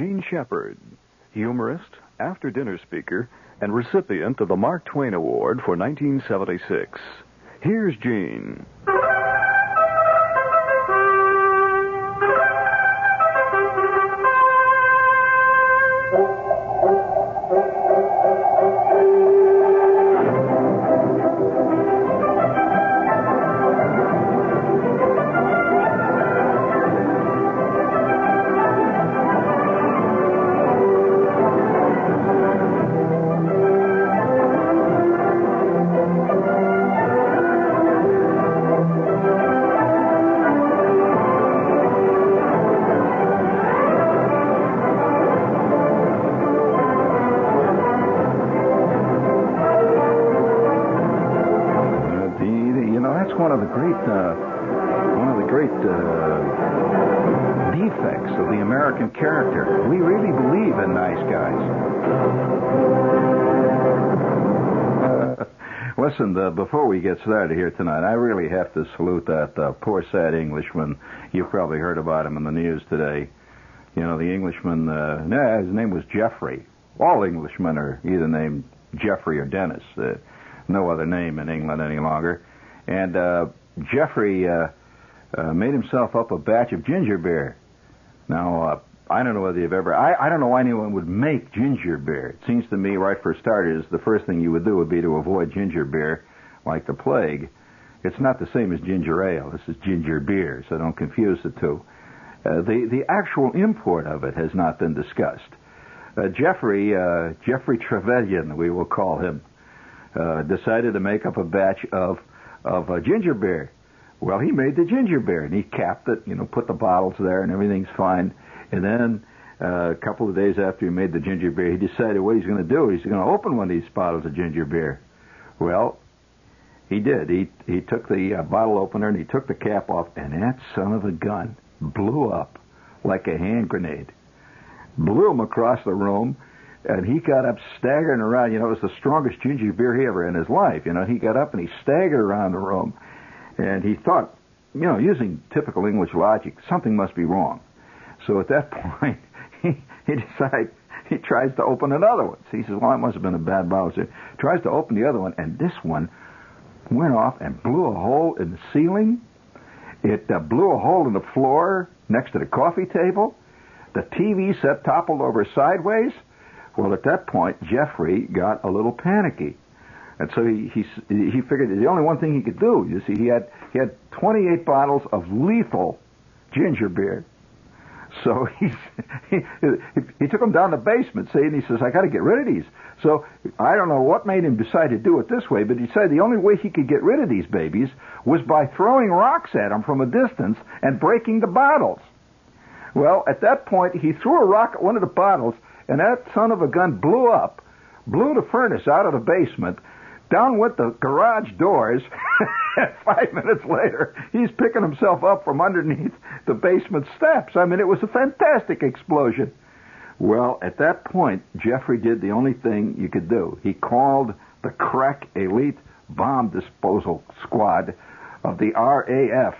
Gene Shepard, humorist, after-dinner speaker, and recipient of the Mark Twain Award for 1976. Here's Gene. One of the great defects of the American character. We really believe in nice guys. Listen, before we get started here tonight, I really have to salute that poor, sad Englishman. You've probably heard about him in the news today. You know, the Englishman, his name was Jeffrey. All Englishmen are either named Jeffrey or Dennis. No other name in England any longer. And Jeffrey made himself up a batch of ginger beer. Now, I don't know whether you've ever... I don't know why anyone would make ginger beer. It seems to me, right for starters, the first thing you would do would be to avoid ginger beer like the plague. It's not the same as ginger ale. This is ginger beer, so don't confuse the two. The actual import of it has not been discussed. Jeffrey Trevelyan, we will call him, decided to make up a batch of ginger beer. Well, he made the ginger beer, and he capped it, put the bottles there, and everything's fine. And then a couple of days after he made the ginger beer, he decided what he's going to do. He's going to open one of these bottles of ginger beer. Well, he did. He took the bottle opener, and he took the cap off, and that son of a gun blew up like a hand grenade. Blew him across the room. And he got up staggering around. It was the strongest ginger beer he ever in his life. He got up and he staggered around the room. And he thought, using typical English logic, something must be wrong. So at that point, he decides, he tries to open another one. So he says, well, it must have been a bad bottle. So he tries to open the other one, and this one went off and blew a hole in the ceiling. It blew a hole in the floor next to the coffee table. The TV set toppled over sideways. Well, at that point, Jeffrey got a little panicky. And so he figured the only one thing he could do, you see, he had 28 bottles of lethal ginger beer. So he took them down the basement, and he says, I got to get rid of these. So I don't know what made him decide to do it this way, but he decided the only way he could get rid of these babies was by throwing rocks at them from a distance and breaking the bottles. Well, at that point, he threw a rock at one of the bottles, and that son of a gun blew up, blew the furnace out of the basement. Down went the garage doors. 5 minutes later, he's picking himself up from underneath the basement steps. I mean, it was a fantastic explosion. Well, at that point, Jeffrey did the only thing you could do. He called the crack elite bomb disposal squad of the RAF.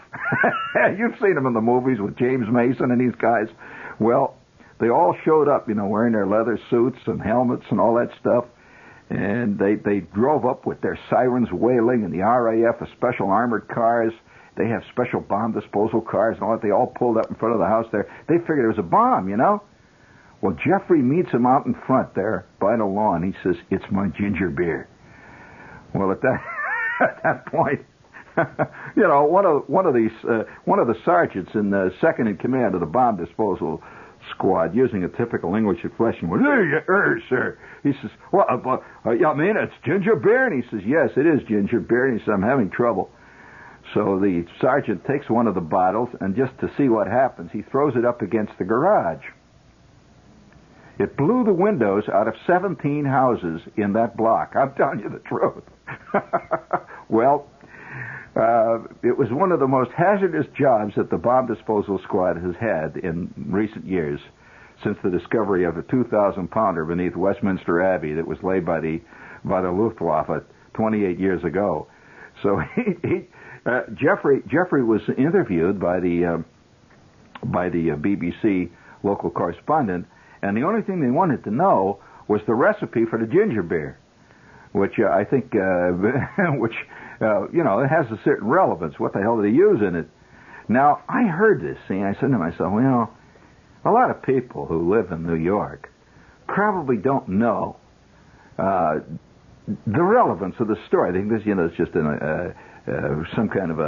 You've seen them in the movies with James Mason and these guys. Well, they all showed up, wearing their leather suits and helmets and all that stuff. And they drove up with their sirens wailing, and the RAF has special armored cars. They have special bomb disposal cars and all that. They all pulled up in front of the house there. They figured it was a bomb, Well, Jeffrey meets him out in front there by the lawn. He says, it's my ginger beer. Well, at that point, one of the sergeants in the second in command of the bomb disposal squad, using a typical English expression, well, sir. He says, well, it's ginger beer? And he says, yes, it is ginger beer. And he says, I'm having trouble. So the sergeant takes one of the bottles, and just to see what happens, he throws it up against the garage. It blew the windows out of 17 houses in that block. I'm telling you the truth. Well, it was one of the most hazardous jobs that the bomb disposal squad has had in recent years, since the discovery of a 2,000-pounder beneath Westminster Abbey that was laid by the Luftwaffe 28 years ago. So Jeffrey was interviewed by the BBC local correspondent, And the only thing they wanted to know was the recipe for the ginger beer, which I think, it has a certain relevance. What the hell do they use in it? Now, I heard this, and I said to myself, a lot of people who live in New York probably don't know the relevance of the story. I think this, it's just some kind of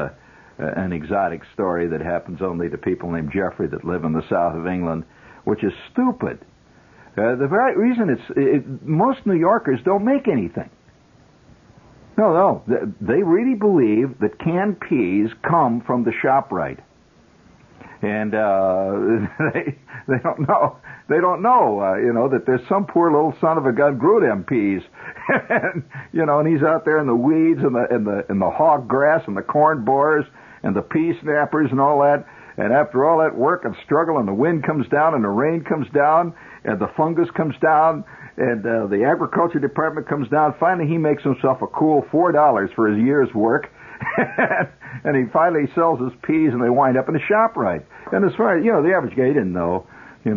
an exotic story that happens only to people named Jeffrey that live in the south of England, which is stupid. The very reason most New Yorkers don't make anything. No, they really believe that canned peas come from the ShopRite. And they don't know. They don't know, that there's some poor little son of a gun grew them peas, and he's out there in the weeds and the hog grass and the corn borers and the pea snappers and all that. And after all that work and struggle, and the wind comes down and the rain comes down and the fungus comes down and the agriculture department comes down, finally he makes himself a cool $4 for his year's work. And he finally sells his peas, and they wind up in the ShopRite. And as far as, the average guy didn't know, hey,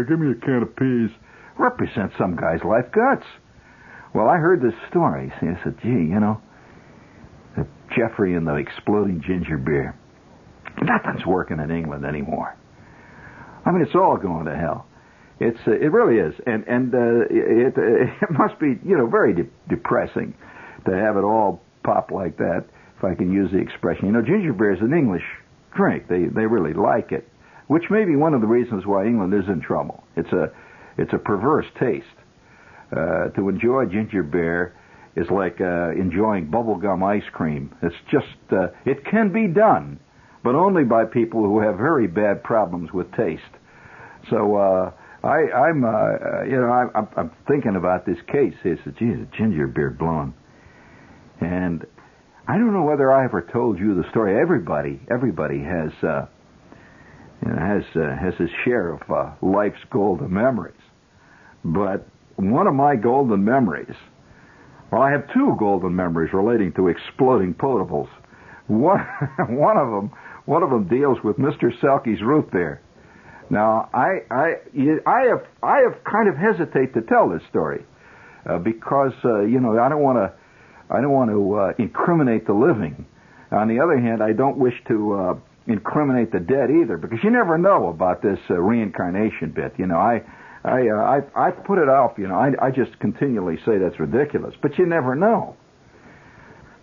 give me a can of peas, represents some guy's life guts. Well, I heard this story. See, I said, gee, Jeffrey and the exploding ginger beer. Nothing's working in England anymore. I mean, it's all going to hell. It really is. And it must be, very depressing to have it all pop like that, if I can use the expression. Ginger beer is an English drink. They really like it, which may be one of the reasons why England is in trouble. It's a perverse taste. To enjoy ginger beer is like enjoying bubblegum ice cream. It's just, it can be done, but only by people who have very bad problems with taste. So I'm thinking about this case. It's geez, ginger beer blowing. And I don't know whether I ever told you the story. Everybody has has his share of life's golden memories. But one of my golden memories, well, I have two golden memories relating to exploding potables. One of them deals with Mr. Selke's root beer. Now, I have kind of hesitate to tell this story because I don't want to incriminate the living. On the other hand, I don't wish to incriminate the dead either, because you never know about this reincarnation bit. I put it off. I just continually say that's ridiculous, but you never know.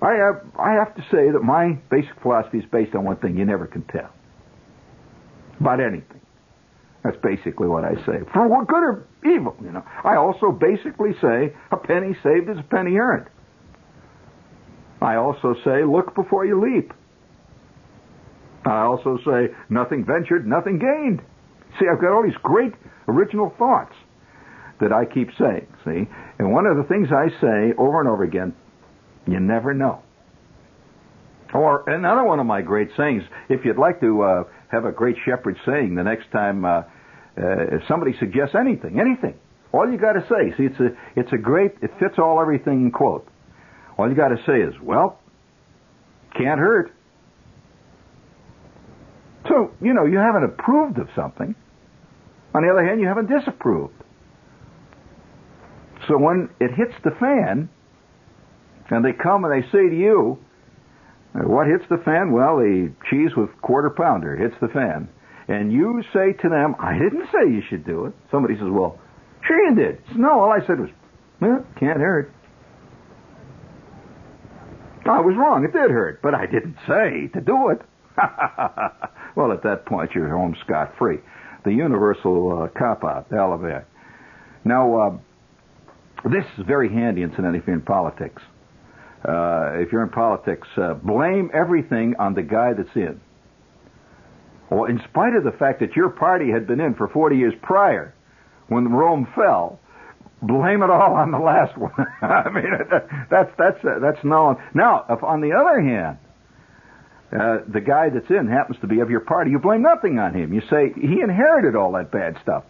I have to say that my basic philosophy is based on one thing: you never can tell about anything. That's basically what I say, for what good or evil. I also basically say a penny saved is a penny earned. I also say, look before you leap. I also say, nothing ventured, nothing gained. See, I've got all these great original thoughts that I keep saying, see? And one of the things I say over and over again, you never know. Or another one of my great sayings, if you'd like to have a great shepherd saying the next time if somebody suggests anything, all you got to say, see, it fits everything in quote. All you got to say is, well, can't hurt. So, you haven't approved of something. On the other hand, you haven't disapproved. So when it hits the fan, and they come and they say to you, what hits the fan? Well, the cheese with quarter pounder hits the fan. And you say to them, I didn't say you should do it. Somebody says, well, sure you did. No, all I said was, well, can't hurt. I was wrong. It did hurt, but I didn't say to do it. Well, at that point, you're home scot-free. The universal cop-out, alibi. Now, this is very handy, incidentally, if you're in politics. If you're in politics, blame everything on the guy that's in. Well, in spite of the fact that your party had been in for 40 years prior, when Rome fell, blame it all on the last one. I mean, that's known. Now, if on the other hand, the guy that's in happens to be of your party, you blame nothing on him. You say he inherited all that bad stuff.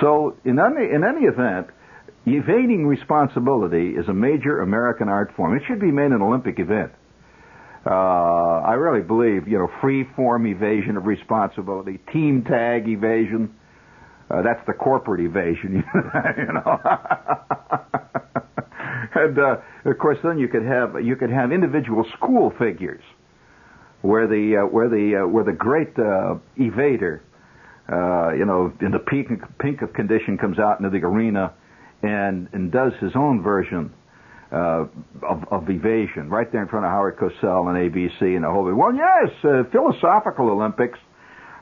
So, in any event, evading responsibility is a major American art form. It should be made an Olympic event. I really believe, free form evasion of responsibility, team tag evasion. That's the corporate evasion, you know. And of course, then you could have individual school figures, where the great evader, you know, in the pink of condition, comes out into the arena and does his own version of evasion right there in front of Howard Cosell and ABC and the whole. Well, yes, philosophical Olympics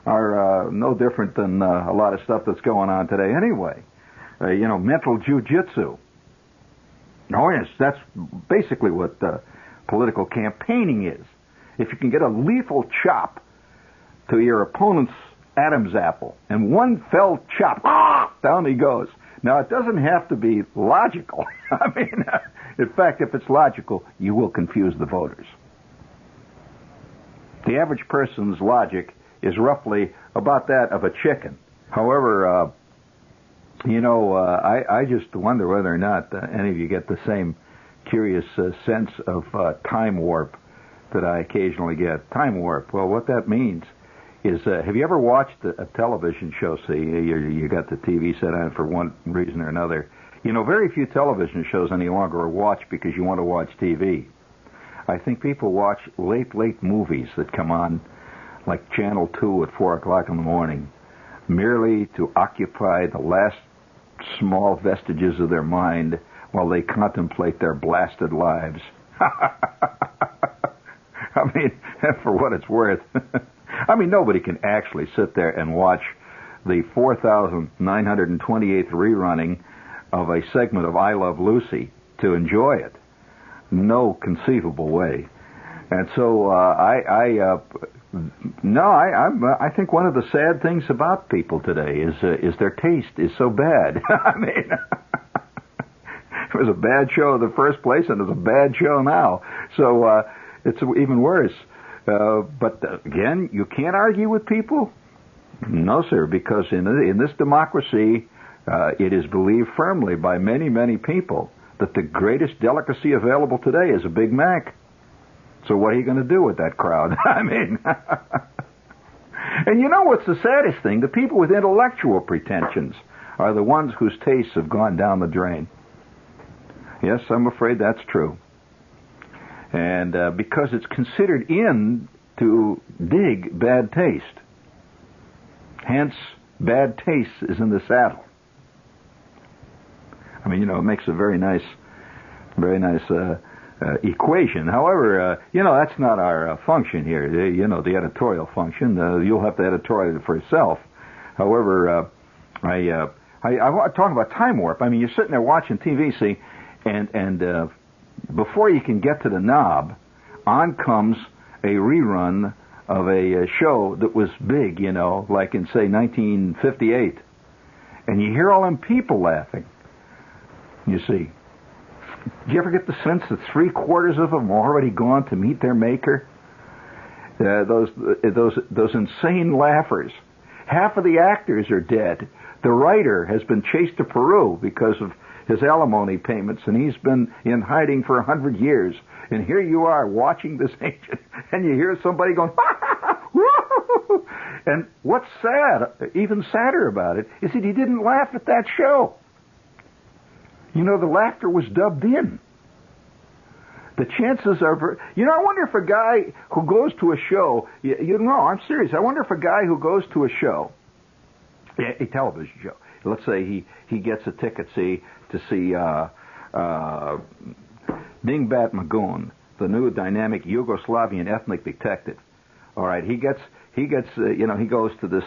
are no different than a lot of stuff that's going on today anyway. You know, mental jujitsu. Oh, yes, that's basically what political campaigning is. If you can get a lethal chop to your opponent's Adam's apple, and one fell chop, down he goes. Now, it doesn't have to be logical. I mean, in fact, if it's logical, you will confuse the voters. The average person's logic is roughly about that of a chicken. However, you know, I just wonder whether or not any of you get the same curious sense of time warp that I occasionally get. Time warp. Well, what that means is, have you ever watched a television show? See, you got the TV set on for one reason or another. You know, very few television shows any longer are watched because you want to watch TV. I think people watch late movies that come on, like Channel 2 at 4 o'clock in the morning, merely to occupy the last small vestiges of their mind while they contemplate their blasted lives. I mean, for what it's worth. I mean, nobody can actually sit there and watch the 4,928th rerunning of a segment of I Love Lucy to enjoy it. No conceivable way. And so I think one of the sad things about people today is their taste is so bad. I mean, it was a bad show in the first place, and it's a bad show now. So it's even worse. But again, you can't argue with people. No, sir, because in this democracy, it is believed firmly by many people that the greatest delicacy available today is a Big Mac. So what are you going to do with that crowd? I mean, and you know what's the saddest thing? The people with intellectual pretensions are the ones whose tastes have gone down the drain. Yes, I'm afraid that's true. And because it's considered in to dig bad taste. Hence, bad taste is in the saddle. I mean, you know, it makes a very nice equation. However, you know, that's not our function here. You know, the editorial function. You'll have to editorial it for yourself. However, I want to talk about time warp. I mean, you're sitting there watching TV, see, and before you can get to the knob, on comes a rerun of a show that was big, you know, like in, say, 1958. And you hear all them people laughing, you see. Do you ever get the sense that 3/4 of them are already gone to meet their maker? Those insane laughers. Half of the actors are dead. The writer has been chased to Peru because of his alimony payments, and he's been in hiding for 100 years. And here you are watching this ancient, and you hear somebody going, and what's sad, even sadder about it, is that he didn't laugh at that show. You know, the laughter was dubbed in. The chances are, you know, I wonder if a guy who goes to a show, you know, I'm serious, I wonder if a guy who goes to a show, a television show, let's say he gets a ticket, see, to see Dingbat Magoon, the new dynamic Yugoslavian ethnic detective. All right, he gets you know, he goes to this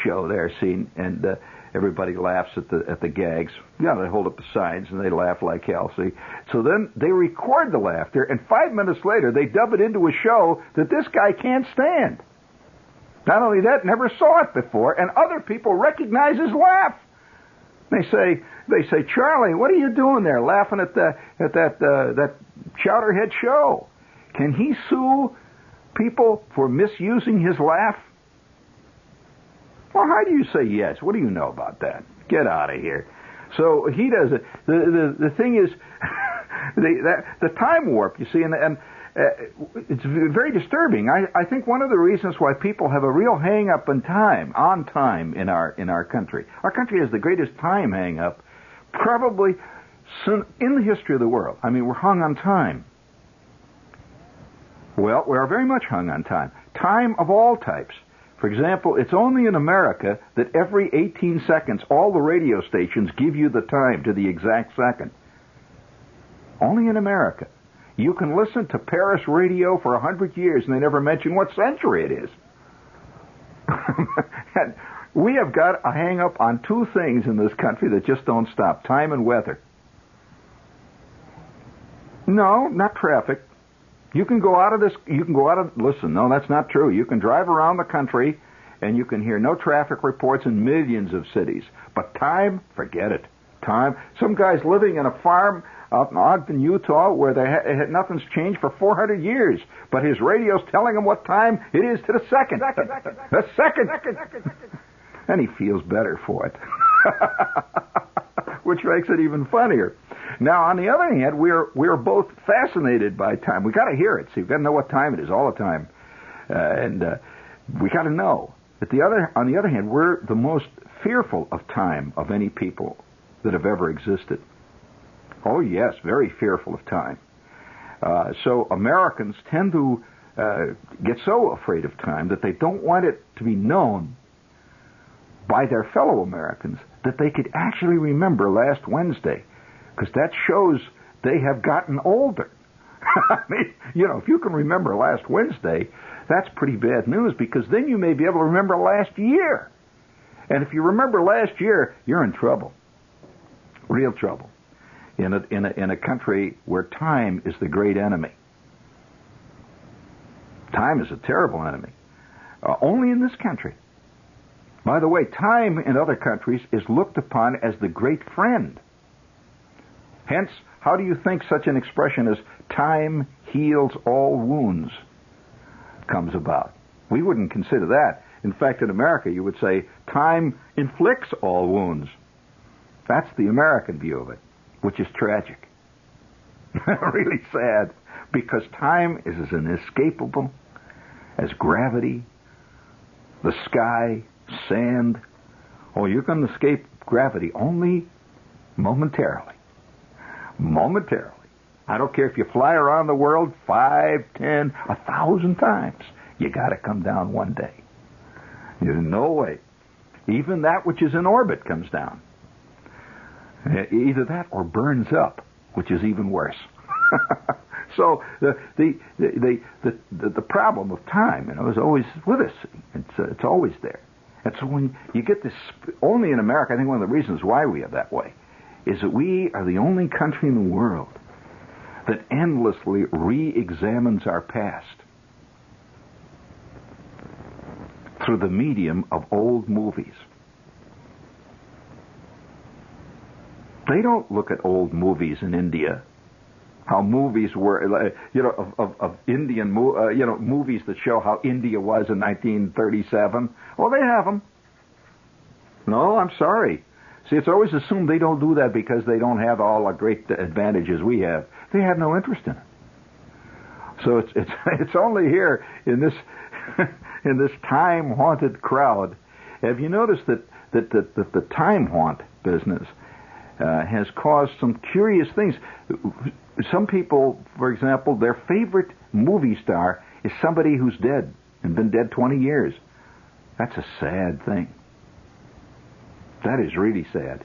show there, see, and everybody laughs at the gags. Yeah, they hold up the signs and they laugh like hell, see. So then they record the laughter, and 5 minutes later they dub it into a show that this guy can't stand. Not only that, never saw it before, and other people recognize his laugh. They say, Charlie, what are you doing there, laughing at that chowderhead show? Can he sue people for misusing his laugh? Well, how do you say yes? What do you know about that? Get out of here. So he does it. The thing is, the time warp, you see, and it's very disturbing. I think one of the reasons why people have a real hang-up on time in our country. Our country has the greatest time hang-up probably in the history of the world. I mean, we're hung on time. Well, we are very much hung on time. Time of all types. For example, it's only in America that every 18 seconds all the radio stations give you the time to the exact second. Only in America. You can listen to Paris radio for 100 years and they never mention what century it is. And we have got a hang-up on two things in this country that just don't stop: time and weather. No, not traffic. Listen, no, that's not true. You can drive around the country and you can hear no traffic reports in millions of cities. But time, forget it. Time. Some guy's living in a farm out in Ogden, Utah, where nothing's changed for 400 years. But his radio's telling him what time it is to the second. The second. And he feels better for it. Which makes it even funnier. Now, on the other hand, we're both fascinated by time. We got to hear it. See, we got to know what time it is all the time, and we got to know. On the other hand, we're the most fearful of time of any people that have ever existed. Oh yes, very fearful of time. So Americans tend to get so afraid of time that they don't want it to be known by their fellow Americans that they could actually remember last Wednesday. Because that shows they have gotten older. I mean, if you can remember last Wednesday, that's pretty bad news, because then you may be able to remember last year. And if you remember last year, you're in trouble. Real trouble. In a country where time is the great enemy. Time is a terrible enemy. Only in this country. By the way, time in other countries is looked upon as the great friend. Hence, how do you think such an expression as time heals all wounds comes about? We wouldn't consider that. In fact, in America, you would say time inflicts all wounds. That's the American view of it, which is tragic. Really sad, because time is as inescapable as gravity, the sky, sand. Oh, you can escape gravity only momentarily. Momentarily. I don't care if you fly around the world 5, 10, 1,000 times. You got to come down one day. There's no way. Even that which is in orbit comes down. Either that or burns up, which is even worse. So the problem of time, is always with us. It's always there. And so when you get this, only in America, I think one of the reasons why we are that way is that we are the only country in the world that endlessly re-examines our past through the medium of old movies. They don't look at old movies in India, how movies were, of Indian, movies that show how India was in 1937. Well, they have them. No, I'm sorry. See, it's always assumed they don't do that because they don't have all the great advantages we have. They have no interest in it. So it's only here in this in this time-haunted crowd. Have you noticed that the time-haunt business has caused some curious things? Some people, for example, their favorite movie star is somebody who's dead and been dead 20 years. That's a sad thing. That is really sad.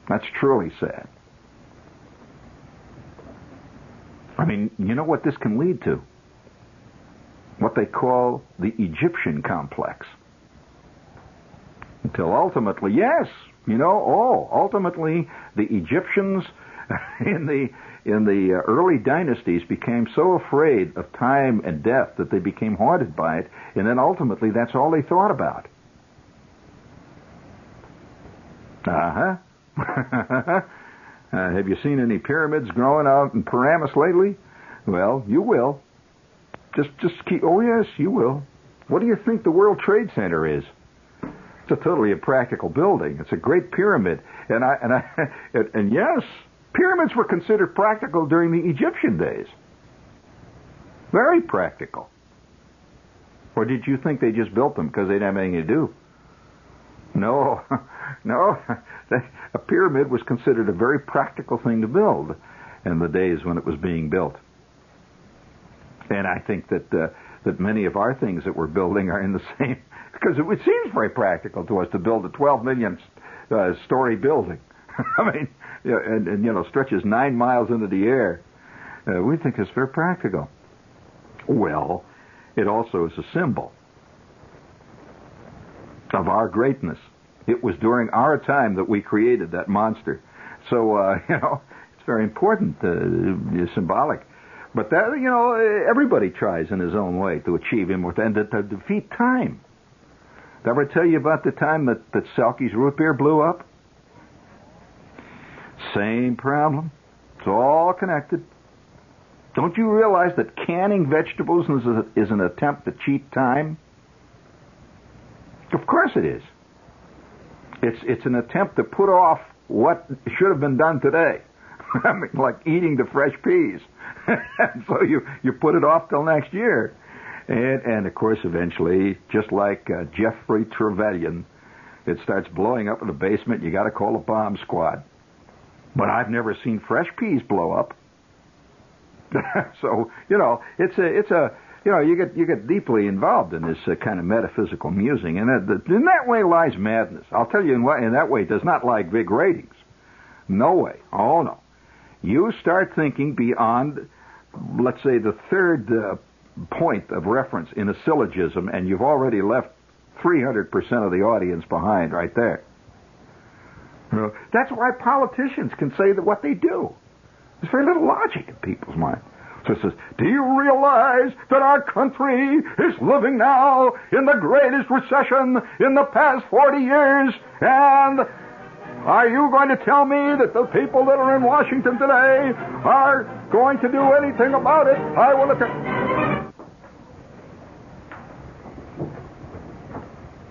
That's truly sad. I mean, you know what this can lead to? What they call the Egyptian complex. Until ultimately, yes, ultimately the Egyptians in the early dynasties became so afraid of time and death that they became haunted by it, and then ultimately that's all they thought about. Have you seen any pyramids growing out in Paramus lately? Well, you will. Just keep. Oh yes, you will. What do you think the World Trade Center is? It's a totally impractical building. It's a great pyramid, and yes, pyramids were considered practical during the Egyptian days. Very practical. Or did you think they just built them because they didn't have anything to do? No, no. A pyramid was considered a very practical thing to build in the days when it was being built. And I think that many of our things that we're building are in the same, because it seems very practical to us to build a 12 million story building. I mean, and stretches 9 miles into the air. We think it's very practical. Well, it also is a symbol of our greatness. It was during our time that we created that monster. So, it's very important, symbolic. But that, everybody tries in his own way to achieve immortality and to defeat time. Did I ever tell you about the time that Selkie's root beer blew up? Same problem. It's all connected. Don't you realize that canning vegetables is an attempt to cheat time? Of course it is. It's an attempt to put off what should have been done today. I mean, like eating the fresh peas. So you put it off till next year. And of course, eventually, just like Jeffrey Trevelyan, it starts blowing up in the basement. You got to call a bomb squad. But I've never seen fresh peas blow up. So you get deeply involved in this kind of metaphysical musing, and in that way lies madness. I'll tell you, in that way does not lie big ratings. No way. Oh no. You start thinking beyond, let's say, the third point of reference in a syllogism, and you've already left 300% of the audience behind right there. That's why politicians can say that what they do. There's very little logic in people's mind. So it says, do you realize that our country is living now in the greatest recession in the past 40 years? And are you going to tell me that the people that are in Washington today are going to do anything about it? I will look at...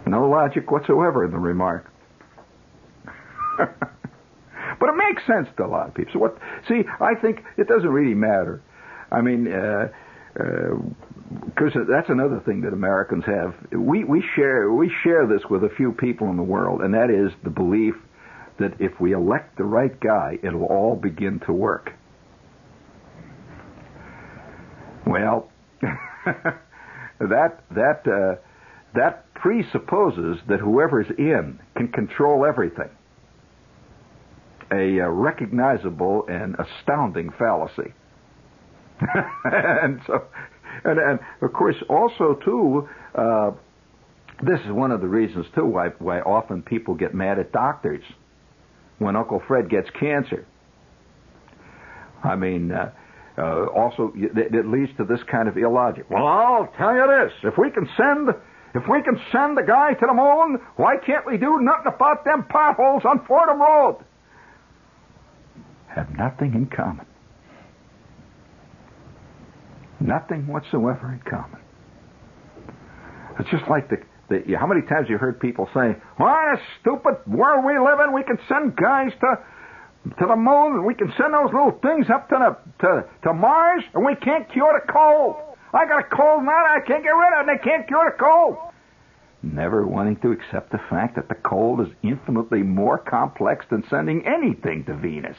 No logic whatsoever in the remark. But it makes sense to a lot of people. So I think it doesn't really matter. I mean, because that's another thing that Americans have. We share this with a few people in the world, and that is the belief that if we elect the right guy, it'll all begin to work. Well, that presupposes that whoever's in can control everything. A recognizable and astounding fallacy. and of course, also too, this is one of the reasons too why often people get mad at doctors when Uncle Fred gets cancer. I mean, also it leads to this kind of illogic. Well, I'll tell you this: if we can send the guy to the moon, why can't we do nothing about them potholes on Fordham Road? Have nothing in common. Nothing whatsoever in common. It's just like how many times you heard people say, "What a stupid world we live in. We can send guys to the moon, and we can send those little things up to Mars, and we can't cure the cold. I got a cold now, I can't get rid of it, and they can't cure the cold." Never wanting to accept the fact that the cold is infinitely more complex than sending anything to Venus.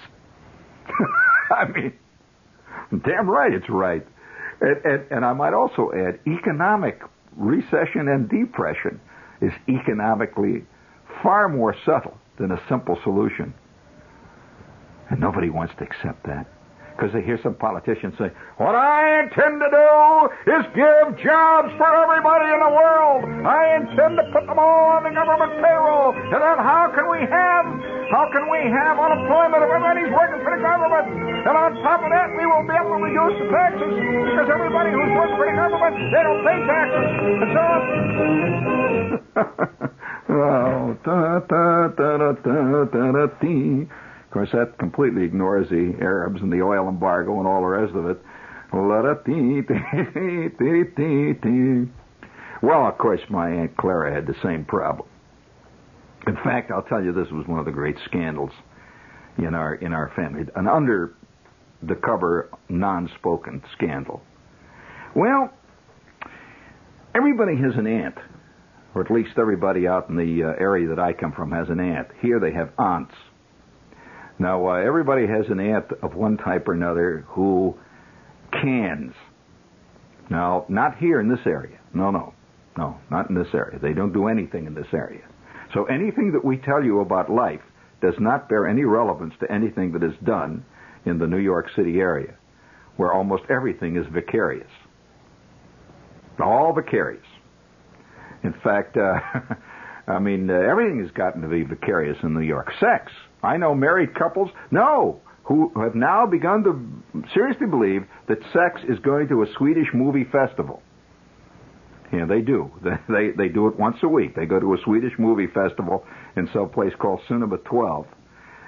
I mean, damn right it's right. And I might also add, economic recession and depression is economically far more subtle than a simple solution. And nobody wants to accept that. Because they hear some politicians say, what I intend to do is give jobs for everybody in the world. I intend to put them all on the government payroll. And then how can we have unemployment if everybody's working for the government? And on top of that, we will be able to reduce the taxes because everybody who's working for the government, they don't pay taxes. And so on. Of course, that completely ignores the Arabs and the oil embargo and all the rest of it. Well, of course, my Aunt Clara had the same problem. In fact, I'll tell you, this was one of the great scandals in our family, an under-the-cover, non-spoken scandal. Well, everybody has an aunt, or at least everybody out in the area that I come from has an aunt. Here they have aunts. Now, everybody has an aunt of one type or another who cans. Now, not here in this area. No, not in this area. They don't do anything in this area. So anything that we tell you about life does not bear any relevance to anything that is done in the New York City area, where almost everything is vicarious. All vicarious. In fact, everything has gotten to be vicarious in New York. Sex. I know married couples, who have now begun to seriously believe that sex is going to a Swedish movie festival. Yeah, they do. They do it once a week. They go to a Swedish movie festival in some place called Cinema 12,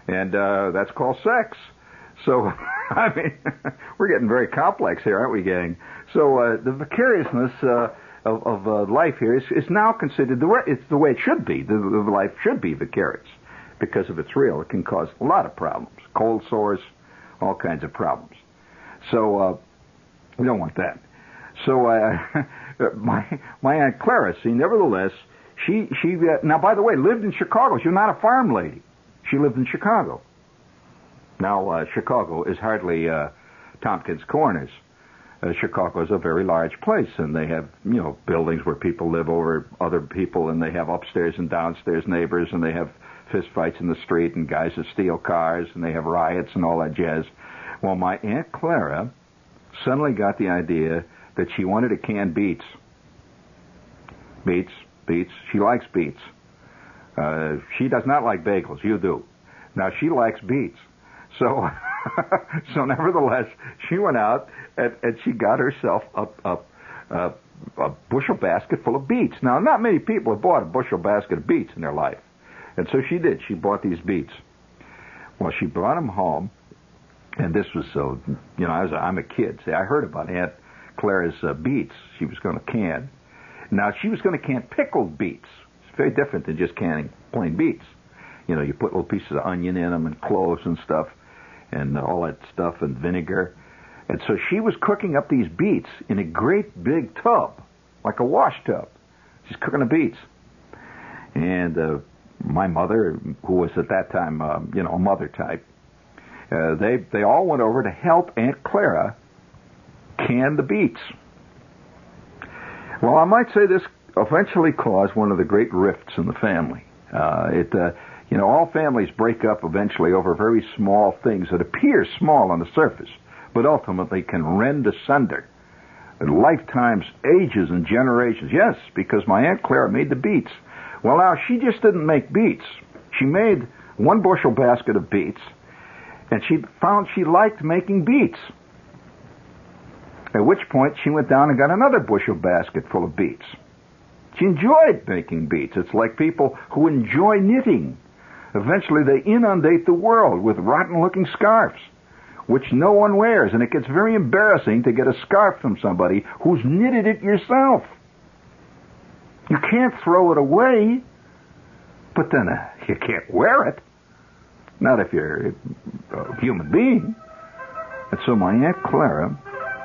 and that's called sex. So, we're getting very complex here, aren't we, gang? So the vicariousness of life here is now considered it's the way it should be. The life should be vicarious because if it's real, it can cause a lot of problems, cold sores, all kinds of problems. So we don't want that. So my Aunt Clara, nevertheless, she now, by the way, lived in Chicago. She was not a farm lady. She lived in Chicago. Now, Chicago is hardly Tompkins Corners. Chicago is a very large place, and they have, buildings where people live over other people, and they have upstairs and downstairs neighbors, and they have fist fights in the street, and guys that steal cars, and they have riots and all that jazz. Well, my Aunt Clara suddenly got the idea that she wanted to can beets. Beets. She likes beets. She does not like bagels. You do. Now, she likes beets. So, nevertheless, she went out and she got herself a bushel basket full of beets. Now, not many people have bought a bushel basket of beets in their life. And so she did. She bought these beets. Well, she brought them home, and this was so, I'm a kid. See, I heard about Aunt Clara's beets she was going to can. Now, she was going to can pickled beets. It's very different than just canning plain beets. You put little pieces of onion in them and cloves and stuff and all that stuff and vinegar. And so she was cooking up these beets in a great big tub, like a wash tub. She's cooking the beets. And my mother, who was at that time, a mother type, they all went over to help Aunt Clara can the beets. Well, I might say this eventually caused one of the great rifts in the family. All families break up eventually over very small things that appear small on the surface, but ultimately can rend asunder lifetimes, ages, and generations. Yes, because my Aunt Clara made the beets. Well, now, she just didn't make beets. She made one bushel basket of beets, and she found she liked making beets. At which point, she went down and got another bushel basket full of beets. She enjoyed making beets. It's like people who enjoy knitting. Eventually, they inundate the world with rotten-looking scarves, which no one wears, and it gets very embarrassing to get a scarf from somebody who's knitted it yourself. You can't throw it away, but then you can't wear it. Not if you're a human being. And so my Aunt Clara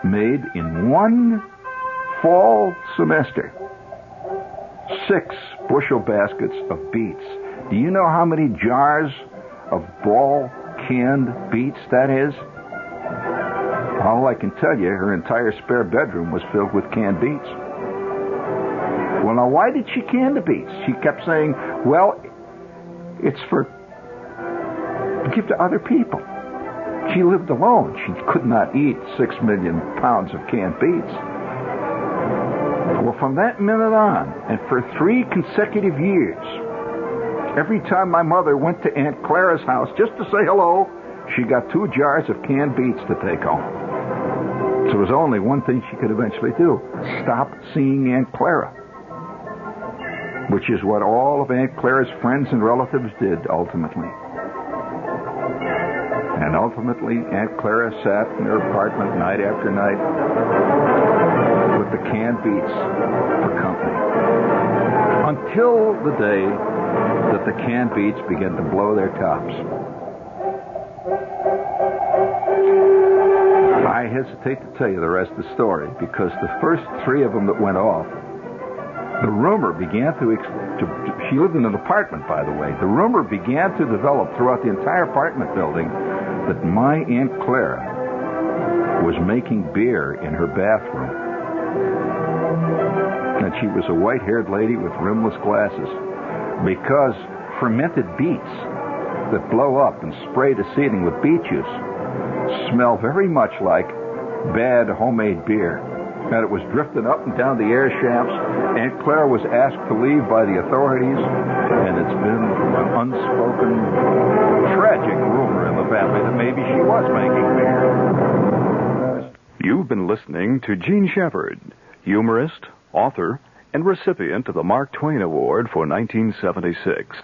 made in one fall semester 6 bushel baskets of beets. Do you know how many jars of ball canned beets that is? All I can tell you, her entire spare bedroom was filled with canned beets. Well, now, why did she can the beets? She kept saying, well, it's for give to other people. She lived alone. She could not eat 6 million pounds of canned beets. Well, from that minute on, and for 3 consecutive years, every time my mother went to Aunt Clara's house just to say hello, she got 2 jars of canned beets to take home. So there was only one thing she could eventually do: stop seeing Aunt Clara, which is what all of Aunt Clara's friends and relatives did ultimately. And ultimately, Aunt Clara sat in her apartment night after night with the canned beets for company, until the day that the canned beets began to blow their tops. I hesitate to tell you the rest of the story because the first 3 of them that went off, the rumor began to she lived in an apartment, by the way. The rumor began to develop throughout the entire apartment building that my Aunt Clara was making beer in her bathroom. And she was a white-haired lady with rimless glasses because fermented beets that blow up and spray the ceiling with beet juice smell very much like bad homemade beer. And it was drifting up and down the air shafts. Aunt Clara was asked to leave by the authorities, and it's been an unspoken, tragic rumor in the family that maybe she was making beer. You've been listening to Gene Shepard, humorist, author, and recipient of the Mark Twain Award for 1976.